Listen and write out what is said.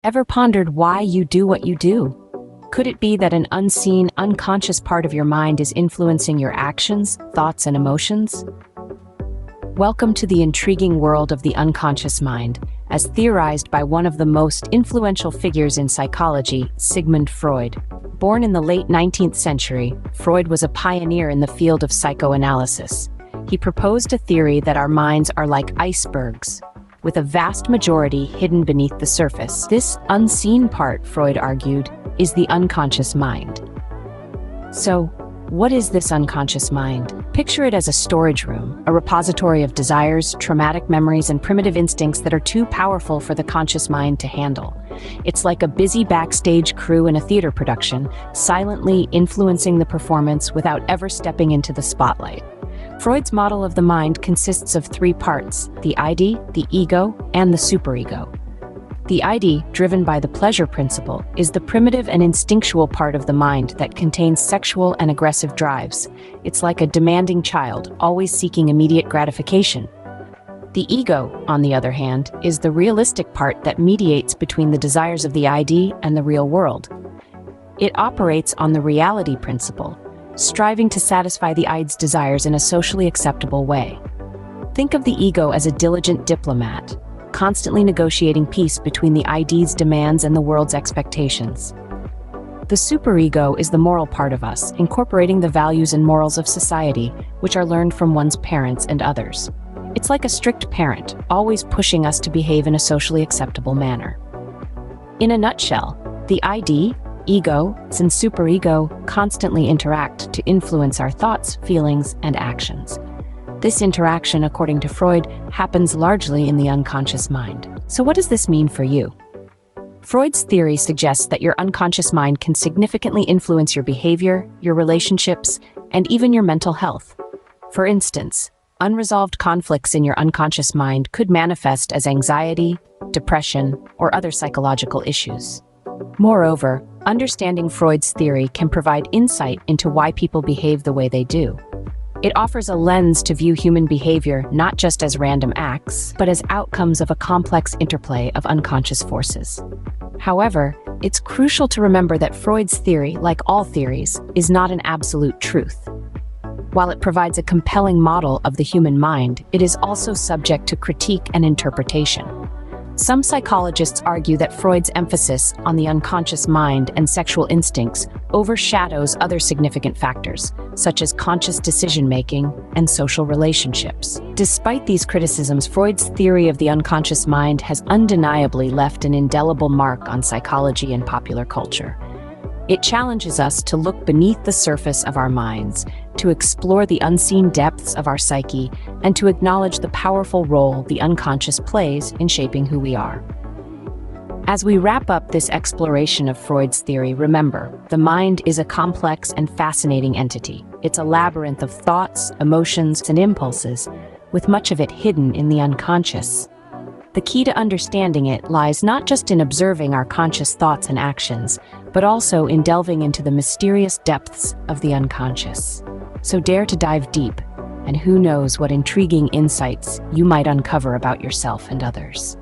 Ever pondered why you do what you do? Could it be that an unseen, unconscious part of your mind is influencing your actions, thoughts, and emotions? Welcome to the intriguing world of the unconscious mind, as theorized by one of the most influential figures in psychology, Sigmund Freud. Born in the late 19th century, Freud was a pioneer in the field of psychoanalysis. He proposed a theory that our minds are like icebergs, with a vast majority hidden beneath the surface. This unseen part, Freud argued, is the unconscious mind. So, what is this unconscious mind? Picture it as a storage room, a repository of desires, traumatic memories, and primitive instincts that are too powerful for the conscious mind to handle. It's like a busy backstage crew in a theater production, silently influencing the performance without ever stepping into the spotlight. Freud's model of the mind consists of three parts: the ID, the ego, and the superego. The ID, driven by the pleasure principle, is the primitive and instinctual part of the mind that contains sexual and aggressive drives. It's like a demanding child, always seeking immediate gratification. The ego, on the other hand, is the realistic part that mediates between the desires of the ID and the real world. It operates on the reality principle, striving to satisfy the ID's desires in a socially acceptable way. Think of the ego as a diligent diplomat, constantly negotiating peace between the ID's demands and the world's expectations. The superego is the moral part of us, incorporating the values and morals of society, which are learned from one's parents and others. It's like a strict parent, always pushing us to behave in a socially acceptable manner. In a nutshell, the ID, ego, and superego constantly interact to influence our thoughts, feelings, and actions. This interaction, according to Freud, happens largely in the unconscious mind. So what does this mean for you? Freud's theory suggests that your unconscious mind can significantly influence your behavior, your relationships, and even your mental health. For instance, unresolved conflicts in your unconscious mind could manifest as anxiety, depression, or other psychological issues. Moreover, understanding Freud's theory can provide insight into why people behave the way they do. It offers a lens to view human behavior not just as random acts, but as outcomes of a complex interplay of unconscious forces. However, it's crucial to remember that Freud's theory, like all theories, is not an absolute truth. While it provides a compelling model of the human mind, it is also subject to critique and interpretation. Some psychologists argue that Freud's emphasis on the unconscious mind and sexual instincts overshadows other significant factors, such as conscious decision-making and social relationships. Despite these criticisms, Freud's theory of the unconscious mind has undeniably left an indelible mark on psychology and popular culture. It challenges us to look beneath the surface of our minds, to explore the unseen depths of our psyche, and to acknowledge the powerful role the unconscious plays in shaping who we are. As we wrap up this exploration of Freud's theory, remember, the mind is a complex and fascinating entity. It's a labyrinth of thoughts, emotions, and impulses, with much of it hidden in the unconscious. The key to understanding it lies not just in observing our conscious thoughts and actions, but also in delving into the mysterious depths of the unconscious. So dare to dive deep, and who knows what intriguing insights you might uncover about yourself and others.